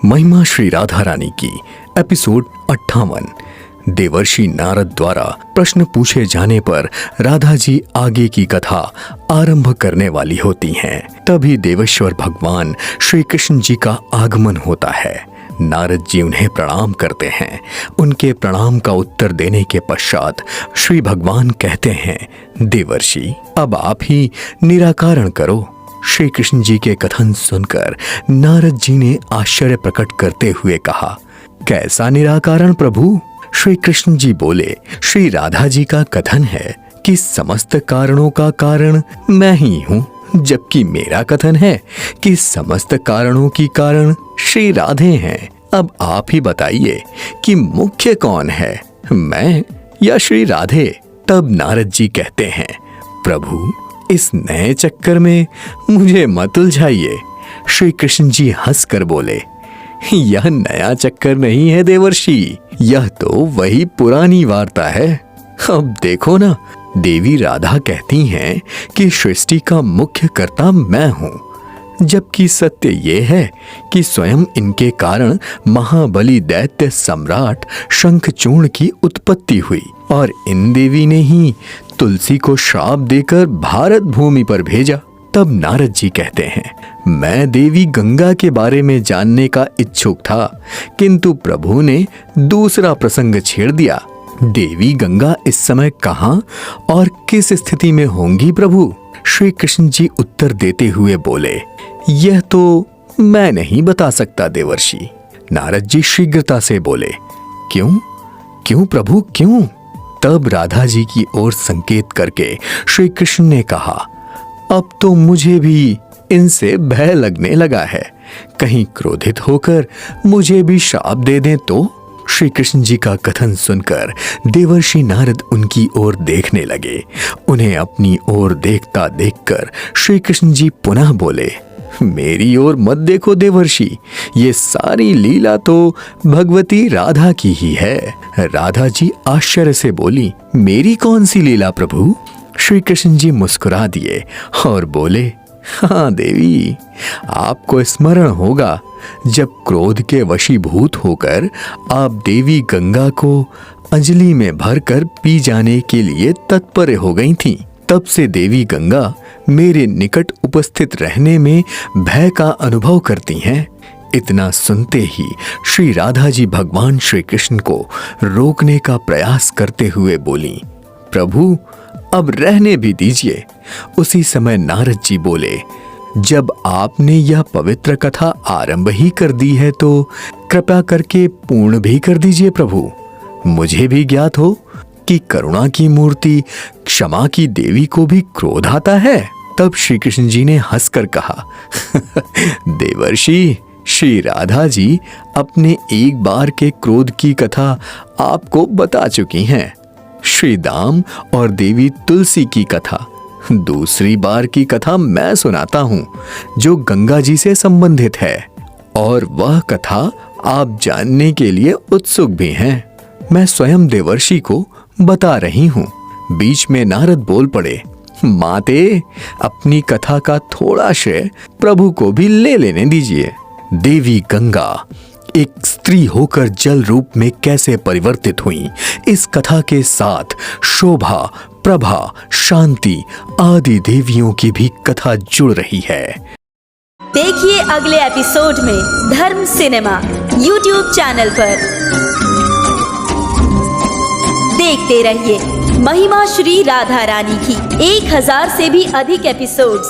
महिमा श्री राधा रानी की एपिसोड 58। देवर्षि नारद द्वारा प्रश्न पूछे जाने पर राधा जी आगे की कथा आरंभ करने वाली होती हैं। तभी देवेश्वर भगवान श्री कृष्ण जी का आगमन होता है। नारद जी उन्हें प्रणाम करते हैं। उनके प्रणाम का उत्तर देने के पश्चात श्री भगवान कहते हैं, देवर्षि अब आप ही निराकरण करो। श्री कृष्ण जी के कथन सुनकर नारद जी ने आश्चर्य प्रकट करते हुए कहा, कैसा निराकरण प्रभु? श्री कृष्ण जी बोले, श्री राधा जी का कथन है कि समस्त कारणों का कारण मैं ही हूँ, जबकि मेरा कथन है कि समस्त कारणों की कारण श्री राधे हैं। अब आप ही बताइए कि मुख्य कौन है, मैं या श्री राधे? तब नारद जी कहते हैं, प्रभु इस नए चक्कर में मुझे मत उलझाइए। श्री कृष्ण जी हंसकर बोले, यह नया चक्कर नहीं है देवर्षि, यह तो वही पुरानी वार्ता है। अब देखो ना, देवी राधा कहती हैं कि सृष्टि का मुख्य कर्ता मैं हूँ, जबकि सत्य ये है कि स्वयं इनके कारण महाबली दैत्य सम्राट शंखचूर्ण की उत्पत्ति हुई और इन देवी ने ही तुलसी को श्राप देकर भारत भूमि पर भेजा। तब नारद जी कहते हैं, मैं देवी गंगा के बारे में जानने का इच्छुक था, किंतु प्रभु ने दूसरा प्रसंग छेड़ दिया। देवी गंगा इस समय कहाँ और किस स्थिति में होंगी प्रभु? श्री कृष्ण जी उत्तर देते हुए बोले, यह तो मैं नहीं बता सकता देवर्षि। नारद जी शीघ्रता से बोले, क्यों प्रभु क्यों? तब राधा जी की ओर संकेत करके श्री कृष्ण ने कहा, अब तो मुझे भी इनसे भय लगने लगा है, कहीं क्रोधित होकर मुझे भी श्राप दे दें तो? श्री कृष्ण जी का कथन सुनकर देवर्षि नारद उनकी ओर देखने लगे। उन्हें अपनी ओर देखता देखकर श्री कृष्ण जी पुनः बोले, मेरी ओर मत देखो देवर्षि, ये सारी लीला तो भगवती राधा की ही है। राधा जी आश्चर्य से बोली, मेरी कौन सी लीला प्रभु? श्री कृष्ण जी मुस्कुरा दिए और बोले, हाँ देवी, आपको स्मरण होगा जब क्रोध के वशीभूत होकर आप देवी गंगा को अंजलि में भरकर पी जाने के लिए तत्पर हो गई थीं। तब से देवी गंगा मेरे निकट उपस्थित रहने में भय का अनुभव करती हैं। इतना सुनते ही श्री राधा जी भगवान श्री कृष्ण को रोकने का प्रयास करते हुए बोली, प्रभु अब रहने भी दीजिए। उसी समय नारद जी बोले, जब आपने यह पवित्र कथा आरंभ ही कर दी है तो कृपा करके पूर्ण भी कर दीजिए प्रभु। मुझे भी ज्ञात हो कि करुणा की मूर्ति क्षमा की देवी को भी क्रोध आता है। तब श्री कृष्ण जी ने हंसकर कहा, देवर्षि, श्री राधा जी अपने एक बार के क्रोध की कथा आपको बता चुकी हैं। श्री दाम और देवी तुलसी की कथा दूसरी बार की कथा मैं सुनाता हूँ, जो गंगा जी से संबंधित है, और वह कथा आप जानने के लिए उत्सुक भी हैं। मैं स्वयं देवर्षि को बता रही हूँ। बीच में नारद बोल पड़े, माते अपनी कथा का थोड़ा श्रेय प्रभु को भी ले लेने दीजिए। देवी गंगा एक स्त्री होकर जल रूप में कैसे परिवर्तित हुई, इस कथा के साथ शोभा, प्रभा, शांति आदि देवियों की भी कथा जुड़ रही है। देखिए अगले एपिसोड में धर्म सिनेमा YouTube चैनल पर। देखते रहिए महिमा श्री राधा रानी की 1000 से भी अधिक एपिसोड्स